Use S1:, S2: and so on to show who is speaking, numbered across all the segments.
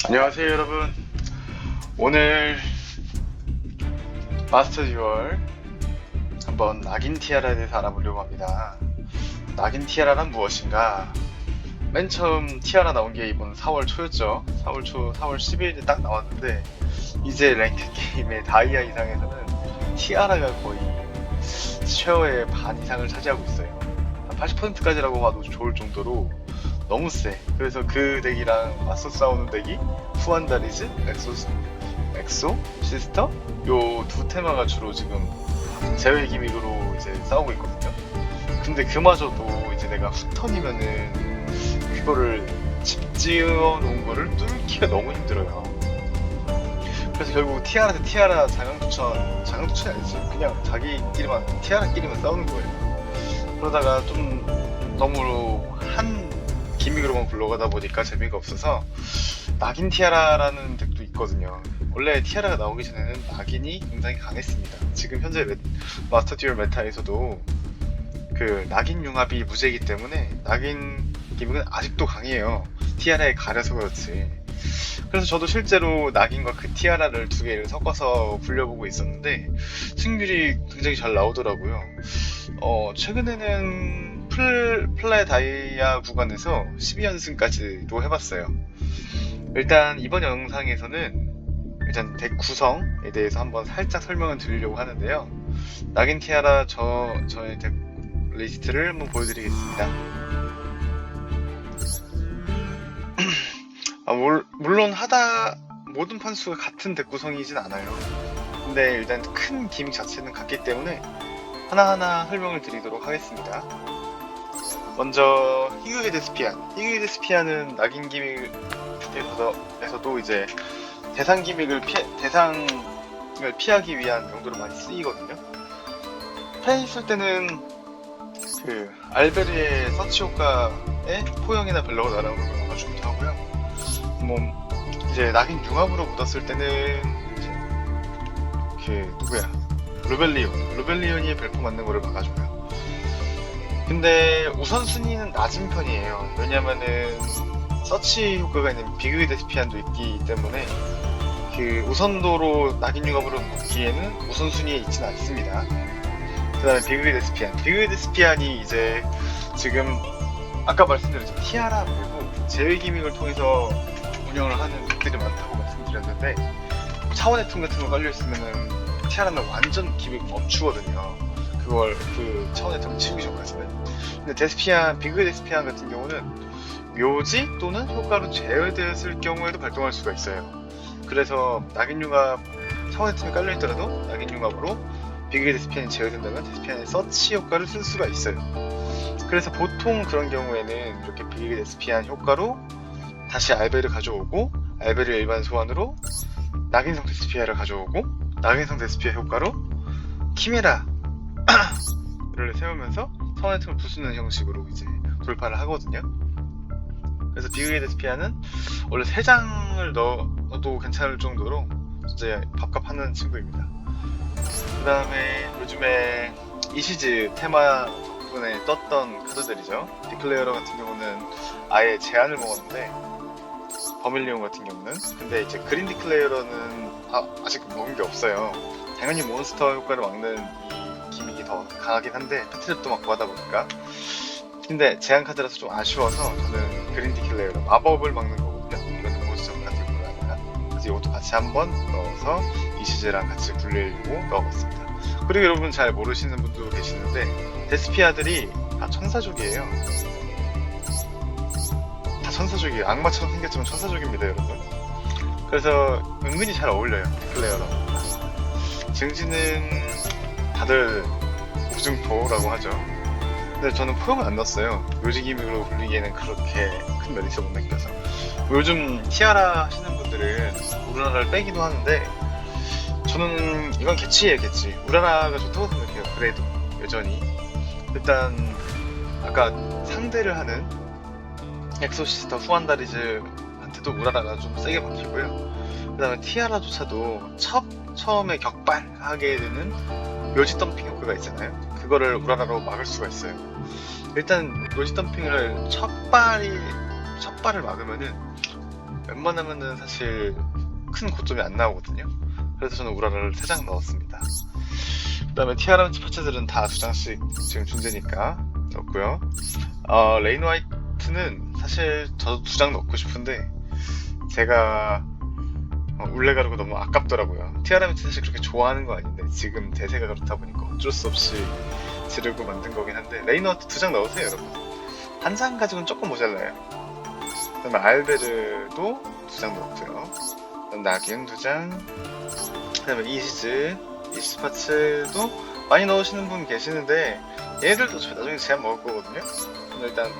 S1: 안녕하세요 여러분. 오늘 마스터 듀얼 한번 낙인 티아라에 대해서 알아보려고 합니다. 낙인 티아라란 무엇인가? 맨 처음 티아라 나온 게 이번 4월 초였죠. 4월 초, 4월 10일에 딱 나왔는데 이제 랭크 게임의 다이아 이상에서는 티아라가 거의 쉐어의 반 이상을 차지하고 있어요. 한 80%까지라고 봐도 좋을 정도로 너무 세. 그래서 그 덱이랑 맞서 싸우는 덱이 후안다리즈, 엑소, 시스터 요 두 테마가 주로 지금 제외 기믹으로 이제 싸우고 있거든요. 근데 그마저도 이제 내가 후턴이면은 그거를 집 지어 놓은 거를 뚫기가 너무 힘들어요. 그래서 결국 티아라 대 티아라 장강투천이 아니지. 그냥 자기끼리만, 티아라끼리만 싸우는 거예요. 그러다가 좀 너무 한 기믹으로만 굴러가다 보니까 재미가 없어서 낙인 티아라라는 덱도 있거든요. 원래 티아라가 나오기 전에는 낙인이 굉장히 강했습니다. 지금 현재 마스터 듀얼 메타에서도 그 낙인 융합이 무제이기 때문에 낙인 기믹은 아직도 강해요. 티아라에 가려서 그렇지. 그래서 저도 실제로 낙인과 그 티아라를 두 개를 섞어서 굴려보고 있었는데 승률이 굉장히 잘 나오더라고요. 최근에는 플라이 다이아 구간에서 12연승까지도 해봤어요. 일단 이번 영상에서는 일단 덱 구성에 대해서 한번 살짝 설명을 드리려고 하는데요. 낙인 티아라 저의 덱 리스트를 한번 보여드리겠습니다. 물론 모든 판수가 같은 덱 구성이진 않아요. 근데 일단 큰 기믹 자체는 같기 때문에 하나하나 설명을 드리도록 하겠습니다. 먼저 히그헤드 스피안은 낙인 기믹에서도 이제 대상 기믹을 대상을 피하기 위한 용도로 많이 쓰이거든요. 플레이 쓸 때는 그 알베르의 서치 효과에 포영이나 벨러가 날아오는 걸 막아주기도 하고요. 이제 낙인 융합으로 묻었을 때는 이제 루벨리온이 벨포 맞는 거를 막아줘요. 근데 우선순위는 낮은 편이에요. 왜냐면은 서치 효과가 있는 비그위드 스피안도 있기 때문에 그 우선도로 낙인 융합으로 묶기에는 우선순위에 있지는 않습니다. 그 다음에 비그위드 스피안이 이제 지금 아까 말씀드렸죠. 티아라 말고 제외 기믹을 통해서 운영을 하는 덱들이 많다고 말씀드렸는데 차원의 틈 같은 거 깔려있으면은 티아라는 완전 기믹 멈추거든요. 그 차원의 틈을 치우기 전까지는. 근데 비그위드 스피안 같은 경우는 묘지 또는 효과로 제외되었을 경우에도 발동할 수가 있어요. 그래서 낙인 융합 차원의 틈이 깔려있더라도 낙인 융합으로 비그위드 스피안이 제외된다면 데스피안의 서치 효과를 쓸 수가 있어요. 그래서 보통 그런 경우에는 이렇게 비그위드 스피안 효과로 다시 알베를 가져오고 알베를 일반 소환으로 낙인성 데스피아를 가져오고 낙인성 데스피아 효과로 키메라를 세우면서 차원의 틈을 부수는 형식으로 이제 돌파를 하거든요. 그래서 비그위드 스피아는 원래 3장을 넣어도 괜찮을 정도로 이제 밥값하는 친구입니다. 그 다음에 요즘에 이시즈 테마 부분에 떴던 카드들이죠. 디클레어러 같은 경우는 아예 제한을 먹었는데 버밀리온 같은 경우는 근데 이제 그린 디클레어러는 아직 먹은 게 없어요. 당연히 몬스터 효과를 막는 이 기믹이 더 강하긴 한데 패트랩도 막고 하다 보니까 근데 제한 카드라서 좀 아쉬워서 저는 그린 디클레어러 마법을 막는 거거든요. 이거는 몬스터 카테고리가 아니라 그래서 이것도 같이 한번 넣어서 이시즈랑 같이 굴리려고 넣어봤습니다. 그리고 여러분 잘 모르시는 분도 계시는데 데스피아들이 다 천사족이에요. 다 천사족이에요. 악마처럼 생겼지만 천사족입니다 여러분. 그래서 은근히 잘 어울려요 디클레어러. 증지는 다들 우중포라고 하죠. 근데 저는 포용을 안 넣었어요. 묘지 기믹으로 굴리기에는 그렇게 큰 메리트를 못 느껴서. 요즘 티아라 하시는 분들은 우라라를 빼기도 하는데 저는 이건 개치예요. 개치. 우라라가 좋다고 생각해요. 그래도 여전히 일단 아까 상대를 하는 엑소시스터 후안다리즈한테도 우라라가 좀 세게 박히고요. 그 다음에 티아라조차도 처음에 격발하게 되는 묘지 덤핑 효과가 있잖아요. 그거를 우라라로 막을 수가 있어요. 일단 묘지 덤핑을 첫 발을 막으면은 웬만하면은 사실 큰 고점이 안 나오거든요. 그래서 저는 우라라를 3장 넣었습니다. 그 다음에 티아라 파츠들은 다 2장씩 지금 존재니까 넣었고요. 레인 화이트는 사실 저도 2장 넣고 싶은데 제가 울레가루가 너무 아깝더라고요. 티아라 미츠 사실 그렇게 좋아하는 거 아닌데 지금 대세가 그렇다 보니까 어쩔 수 없이 지르고 만든 거긴 한데 레인 화이트 2장 넣으세요 여러분. 한 장 가지고는 조금 모자라요. 그 다음에 알베르도 2장 넣었고요. 낙인 2장, 그 다음에 이시즈 파츠도 많이 넣으시는 분 계시는데 얘들도 나중에 제한 먹을 거거든요. 근데 일단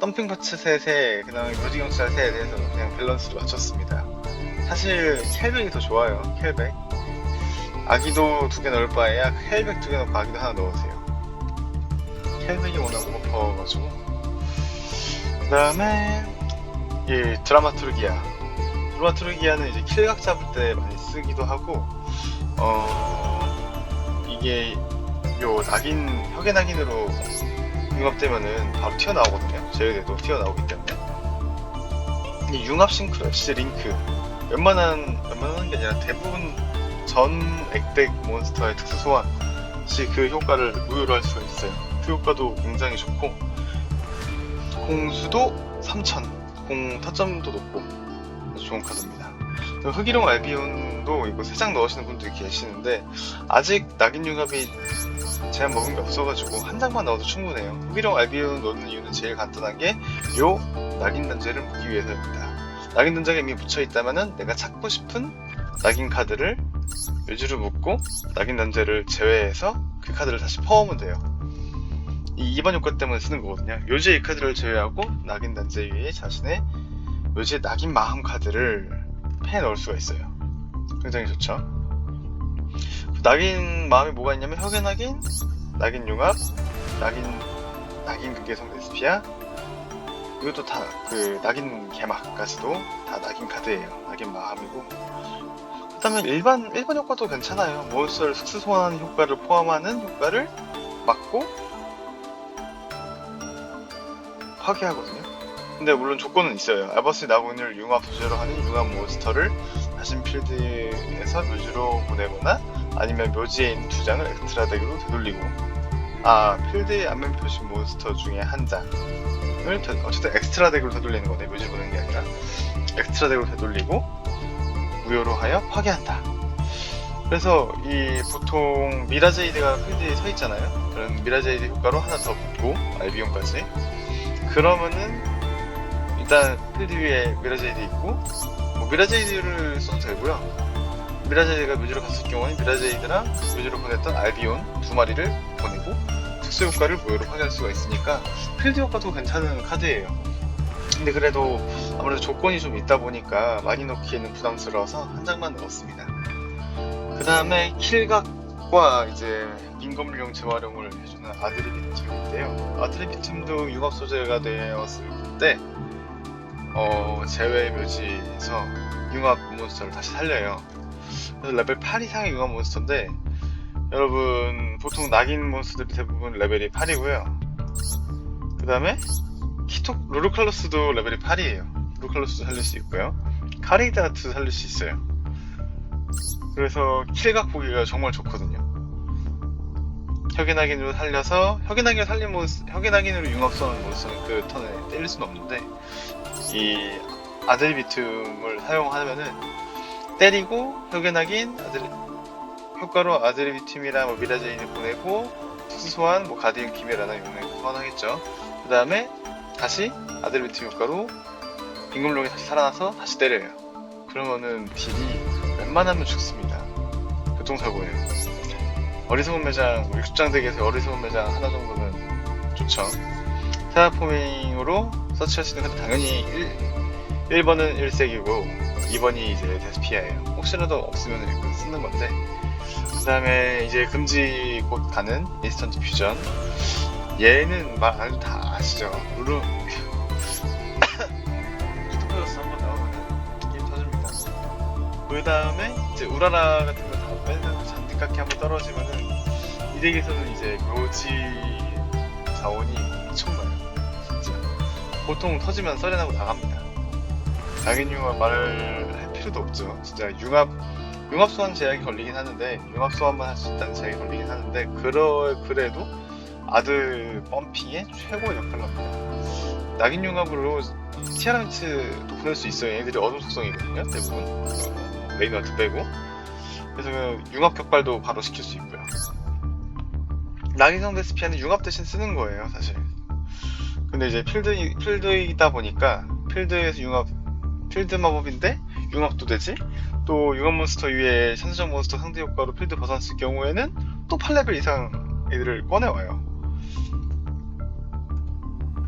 S1: 덤핑 파츠 셋에 그 다음에 뮤직영차 셋에 대해서 그냥 밸런스를 맞췄습니다. 사실 켈백이 더 좋아요. 켈백 아기도 2개 넣을 바에야 켈백 2개 넣고 아기도 하나 넣으세요. 켈백이 워낙 오버파워가지고. 그 다음에 이 드라마투르기아는 이제 킬각 잡을 때 많이 쓰기도 하고 이게 요 혁의 낙인으로 융합되면은 바로 튀어나오거든요. 제외돼도 튀어나오기 때문에. 근데 융합 싱크랩시 링크 웬만한 게 아니라 대부분 전 액덱 몬스터의 특수 소환 시 그 효과를 무효로 할 수가 있어요. 그 효과도 굉장히 좋고 공수도 3000, 공 타점도 높고 아주 좋은 카드입니다. 흑일용 알비온도 이거 3장 넣으시는 분들이 계시는데 아직 낙인 융합이 제한 먹은 게 없어가지고 한 장만 넣어도 충분해요. 흑일용 알비온 넣는 이유는 제일 간단한 게 요 낙인 단제를 묻기 위해서입니다. 낙인 단제가 이미 묻혀있다면은 내가 찾고 싶은 낙인 카드를 묘지로 묶고 낙인 단제를 제외해서 그 카드를 다시 퍼오면 돼요. 이 2번 효과 때문에 쓰는 거거든요. 묘지의 이 카드를 제외하고 낙인 단제 위에 자신의 묘지의 낙인 마음 카드를 패 넣을 수가 있어요. 굉장히 좋죠. 낙인 마음이 뭐가 있냐면 혁의 낙인, 낙인 융합, 낙인 극계성 데스피아, 이것도 다 그 낙인 개막까지도 다 낙인 카드예요. 낙인 마음이고. 그 다음에 일반 효과도 괜찮아요. 몬스터를 특수 소환하는 효과를 포함하는 효과를 막고 파괴하거든요. 근데 물론 조건은 있어요. 아버스 나군을 융합 소재로 하는 융합 몬스터를 자신 필드에서 묘지로 보내거나 아니면 묘지에 있는 2장을 엑스트라 덱으로 되돌리고 필드에 안면 표시 몬스터 중에 한 장을 어쨌든 엑스트라 덱으로 되돌리는 거네. 묘지로 보내는 게 아니라 엑스트라 덱으로 되돌리고 무효로 하여 파괴한다. 그래서 이 보통 미라제이드가 필드에 서 있잖아요. 그런 미라제이드 효과로 하나 더 붙고 알비온까지 그러면은 일단 필드 위에 미라제이드 있고 미라제이드를 써도 되고요. 미라제이드가 묘지로 갔을 경우에는 미라제이드랑 묘지로 보냈던 알비온 2마리를 보내고 특수 효과를 무효로 파괴할 수가 있으니까 필드 효과도 괜찮은 카드예요. 근데 그래도 아무래도 조건이 좀 있다 보니까 많이 넣기에는 부담스러워서 한 장만 넣었습니다. 그 다음에 킬각과 이제 민검용 재활용을 해주는 아드리비툼인데요. 아드리비툼도 융합 소재가 되었을 때 제외 묘지에서 융합 몬스터를 다시 살려요. 그래서 레벨 8 이상의 융합 몬스터인데 여러분 보통 낙인 몬스터들이 대부분 레벨이 8이고요. 그 다음에 루루칼로스도 레벨이 8이에요. 루루칼로스도 살릴 수 있고요. 카리다트도 살릴 수 있어요. 그래서 킬각 보기가 정말 좋거든요. 혁의 낙인으로 살려서 혁의 낙인으로 융합성하는 몬스터는 그 턴에 때릴 수는 없는데 이 아드리비툼을 사용하면은 때리고 혁의 낙인 효과로 아드리비툼이랑 미라제인을 보내고 특수 소환 가디언 키메라나 용맹 소환하겠죠. 그 다음에 다시 아드리비툼 효과로 빙금룡이 다시 살아나서 다시 때려요. 그러면은 딜이 웬만하면 죽습니다. 교통사고예요. 어리석은 매장, 60장 덱에서 어리석은 매장 하나 정도는 좋죠. 테라포밍으로 서치할 수 있는 건 당연히 1번은 1색이고 2번이 이제 데스피아예요. 혹시라도 없으면 이거 쓰는 건데 그 다음에 이제 금지 곧 가는 인스턴트 퓨전 얘는 말 안 해도 다 아시죠? 슈퍼플러스 한번 나오면 게임 터집니다. 그 다음에 이제 우라라 같은 거 다 빼서 잔뜩깎이 한번 떨어지면은 이 덱에서는 이제 묘지 자원이 엄청나요. 진짜 보통 터지면 썰려나고 나갑니다. 낙인 융합 말을 할 필요도 없죠. 진짜 융합 소환 제약이 걸리긴 하는데, 융합 소환만 할 수 있다는 제약이 걸리긴 하는데, 그래도 아드 펌핑의 최고의 역할을 합니다. 낙인 융합으로 티아라미츠 보낼 수 있어요. 얘들이 어둠 속성이거든요, 대부분. 메인와트 빼고. 그래서 융합 격발도 바로 시킬 수 있고요. 낙인성 데스피아는 융합 대신 쓰는 거예요, 사실. 근데 이제 필드이다 보니까, 필드에서 필드 마법인데 융합도 되지? 또 융합 몬스터 위에 천수적 몬스터 상대 효과로 필드 벗어났을 경우에는 또 8레벨 이상 애들을 꺼내와요.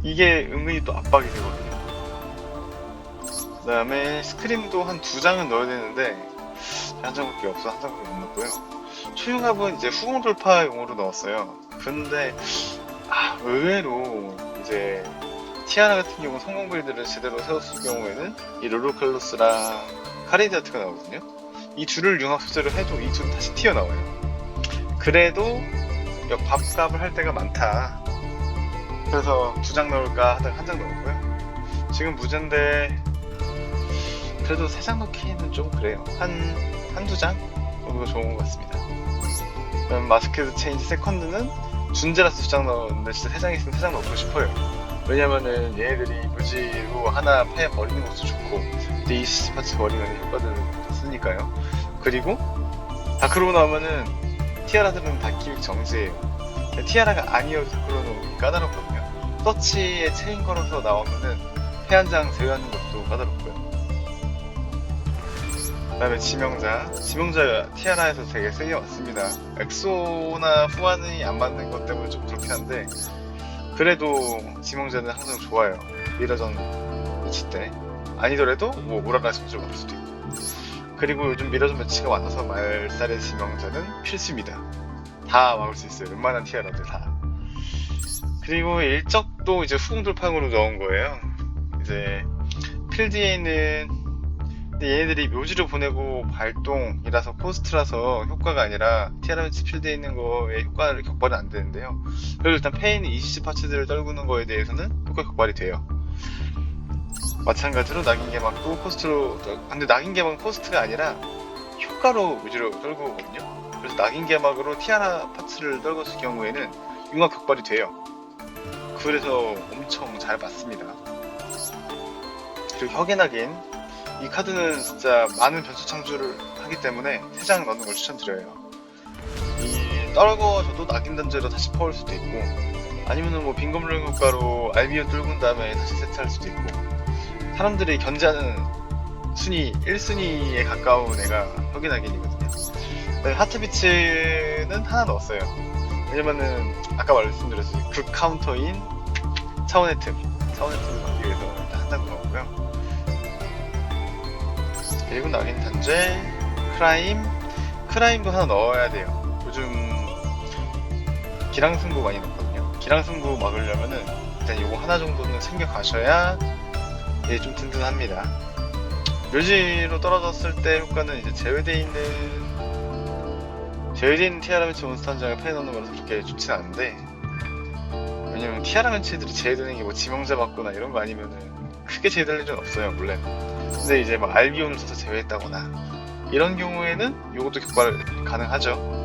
S1: 이게 은근히 또 압박이 되거든요. 그 다음에 스크림도 한 2장은 넣어야 되는데 한 장밖에 없어. 한 장밖에 못 넣었고요. 초융합은 이제 후공 돌파용으로 넣었어요. 근데 의외로 이제 티아라 같은 경우 성공 빌드를 제대로 세웠을 경우에는 이 롤로칼로스랑 카레디아트가 나오거든요. 이 둘을 융합 소재로 해도 이 둘은 다시 튀어나와요. 그래도 밥값을 할 때가 많다. 그래서 2장 넣을까 하다가 1장 넣었고요. 지금 무제인데 그래도 3장 넣기에는 좀 그래요. 한두 장 정도가 좋은 것 같습니다. 그럼 마스크드 체인지 세컨드는 준제라서 2장 넣었는데 진짜 3장 있으면 3장 넣고 싶어요. 왜냐면은 얘네들이 무지로 하나 패 버리는 것도 좋고 이제 이 스파츠 버리면 효과들을 쓰니까요. 그리고 다크로 나오면은 티아라들은 다 기획 정지예요. 티아라가 아니어도 다크로 나오기 까다롭거든요. 서치에 체인 걸어서 나오면은 패 한 장 제외하는 것도 까다롭고요. 그 다음에 지명자 티아라에서 되게 세게 왔습니다. 엑소나 후안이 안 맞는 것 때문에 좀 그렇긴 한데 그래도 지명자는 항상 좋아요. 미러전 매치 때 아니더라도 뭐 오라라 심지어 막을 수도 있고. 그리고 요즘 미러전 매치가 많아서 말살의 지명자는 필수입니다. 다 막을 수 있어요. 웬만한 티아라들 다. 그리고 일적도 이제 후공 돌파용으로 넣은 거예요. 이제 필드에 있는 얘네들이 묘지로 보내고 발동이라서 코스트라서 효과가 아니라 티아라미츠 필드에 있는 거에 효과를 격발은 안 되는데요. 그래도 일단 페인 ECC 파츠들을 떨구는 거에 대해서는 효과 격발이 돼요. 마찬가지로 낙인 개막도 코스트로, 근데 낙인 개막은 코스트가 아니라 효과로 묘지로 떨고 오거든요. 그래서 낙인 개막으로 티아라 파츠를 떨궜을 경우에는 융합 격발이 돼요. 그래서 엄청 잘 맞습니다. 그리고 혁의 낙인, 이 카드는 진짜 많은 변수 창조를 하기 때문에 3장 넣는 걸 추천드려요. 이 떨궈져도 낙인 던져로 다시 퍼올 수도 있고 아니면은 뭐 빈검령 효과로 알비온 뚫은 다음에 다시 세트할 수도 있고 사람들이 견제하는 순위 1순위에 가까운 애가 혁의 낙인이거든요. 하트비츠는 하나 넣었어요. 왜냐면은 아까 말씀드렸듯이 극 카운터인 차원의 틈을 막기 위해서 일단 한 장 넣었고요. 그리고 낙인 단죄, 크라임도 하나 넣어야 돼요. 요즘 기랑승부 많이 넣거든요. 기랑승부 막으려면은 일단 요거 하나 정도는 챙겨가셔야 좀 든든합니다. 묘지로 떨어졌을 때 효과는 이제 제외되어 있는 티아라멘치 몬스터 한 장을 패 넣는 거라서 그렇게 좋진 않은데 왜냐면 티아라멘치 애들이 제외되는 게 뭐 지명자 받거나 이런 거 아니면은 크게 제외될 일은 없어요, 원래. 근데 이제 막 알비온을 써서 제외했다거나 이런 경우에는 이것도 격발 가능하죠.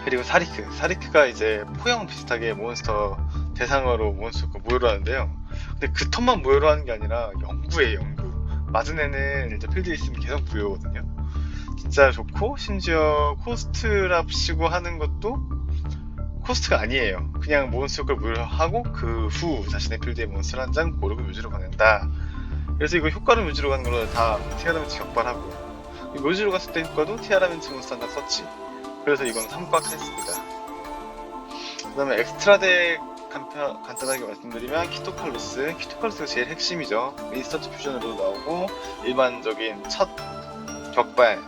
S1: 그리고 사리크가 이제 포형 비슷하게 몬스터 대상으로 몬스터가 무효로 하는데요. 근데 그 턴만 무효로 하는 게 아니라 영구예요, 영구. 맞은 애는 이제 필드에 있으면 계속 무효거든요. 진짜 좋고 심지어 코스트랍 치고 하는 것도 코스트가 아니에요. 그냥 몬스터 효과를 무효하고 그 후 자신의 필드에 몬스터 한 장 고르고 묘지로 보낸다. 그래서 이거 효과로 묘지로 가는 거는 다 티아라멘치 격발하고 묘지로 갔을 때 효과도 티아라멘치 몬스터 한 장 썼지. 그래서 이건 3꽉 했습니다. 그 다음에 엑스트라 덱 간단하게 말씀드리면 키토칼로스가 제일 핵심이죠. 인스턴트 퓨전으로 나오고 일반적인 첫 격발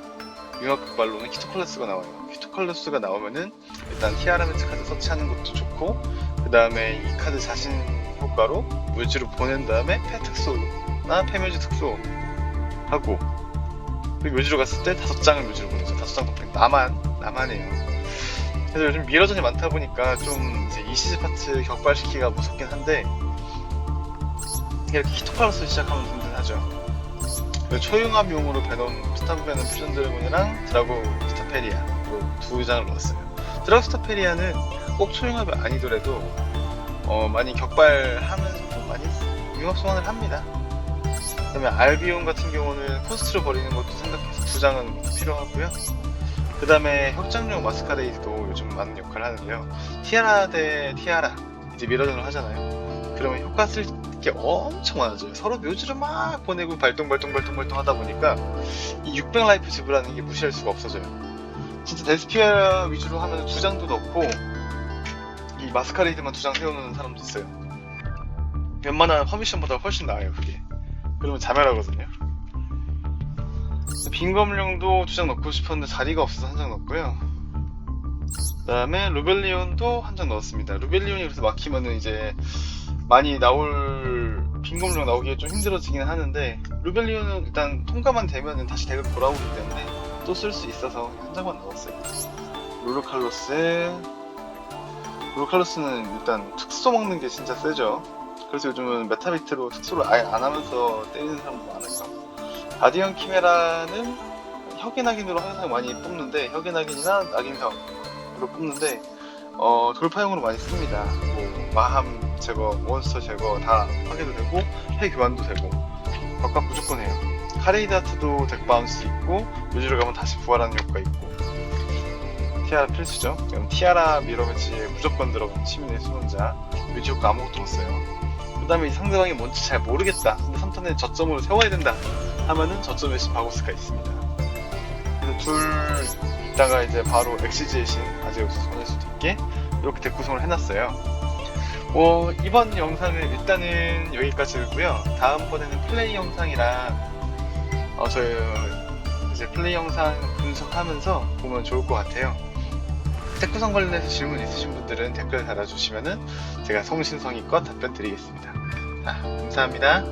S1: 융합 격발로는 키토칼로스가 나와요. 키토칼로스가 나오면은 일단 티아라멘치 카드 서치하는 것도 좋고 그 다음에 이 카드 자신 효과로 묘지로 보낸 다음에 패 특수나 패묘지 특수 하고 그리고 묘지로 갔을 때 5장을 묘지로 보내죠. 5장 덕분 나만해요. 그래서 요즘 미러전이 많다 보니까 좀 이제 ECG 파츠 격발시키기가 무섭긴 한데 이렇게 키토칼로스 시작하면 든든하죠. 하죠. 그리고 초융합용으로 스타브 베놈 퓨전 드래곤이랑 드라고 스타페리아로 두 장을 넣었어요. 드라고 스타페리아는 꼭 초융합이 아니더라도 많이 격발하면서도 많이 융합 소환을 합니다. 그다음에 알비온 같은 경우는 코스트로 버리는 것도 생각해서 두 장은 필요하고요. 그 다음에 혁장용 마스카레이드도 요즘 많은 역할을 하는데요. 티아라 대 티아라 이제 미러전을 하잖아요. 그러면 효과 쓸 게 엄청 많아져요. 서로 묘지를 막 보내고 발동 하다 보니까 이 600라이프 지불하는 게 무시할 수가 없어져요. 진짜 데스피아 위주로 하면 두 장도 넣고 이 마스카레이드만 두 장 세우는 사람도 있어요. 웬만한 퍼미션보다 훨씬 나아요 그게. 그러면 자멸하거든요. 빈검룡도 두 장 넣고 싶었는데 자리가 없어서 한 장 넣었고요. 그 다음에 루벨리온도 한 장 넣었습니다. 루벨리온이 그래서 막히면은 이제 많이 나올 빈검룡 나오기가 좀 힘들어지긴 하는데, 루벨리온은 일단 통과만 되면은 다시 덱을 돌아오기 때문에 또 쓸 수 있어서 한 장만 넣었어요. 룰루칼로스는 일단 특수 먹는 게 진짜 세죠. 그래서 요즘은 메타비트로 특수를 아예 안 하면서 때리는 사람도 많아요. 가디언 키메라는 혁인낙인으로 항상 많이 뽑는데, 혁인낙인이나 낙인성으로 뽑는데 돌파용으로 많이 씁니다. 뭐 마함 제거, 몬스터 제거 다 하게도 되고 해 교환도 되고 각각 무조건 해요. 카레이드 하트도 덱 바운스 있고 묘지로 가면 다시 부활하는 효과 있고, 티아라 필수죠. 그럼 티아라 미러매치에 무조건 들어가는 시민의 수문자, 묘지 효과 아무것도 없어요. 그 다음에 이 상대방이 뭔지 잘 모르겠다, 근데 3턴에 저점으로 세워야 된다 하면은 저점 외신 바고스가 있습니다. 그래서 둘 이따가 이제 바로 엑시즈의 신 아제우스 손을 수도 있게 이렇게 덱 구성을 해놨어요. 이번 영상은 일단은 여기까지고요. 다음번에는 플레이 영상이랑 저희 이제 플레이 영상 분석하면서 보면 좋을 것 같아요. 덱 구성 관련해서 질문 있으신 분들은 댓글 달아주시면은 제가 성심성의껏 답변 드리겠습니다. 자, 감사합니다.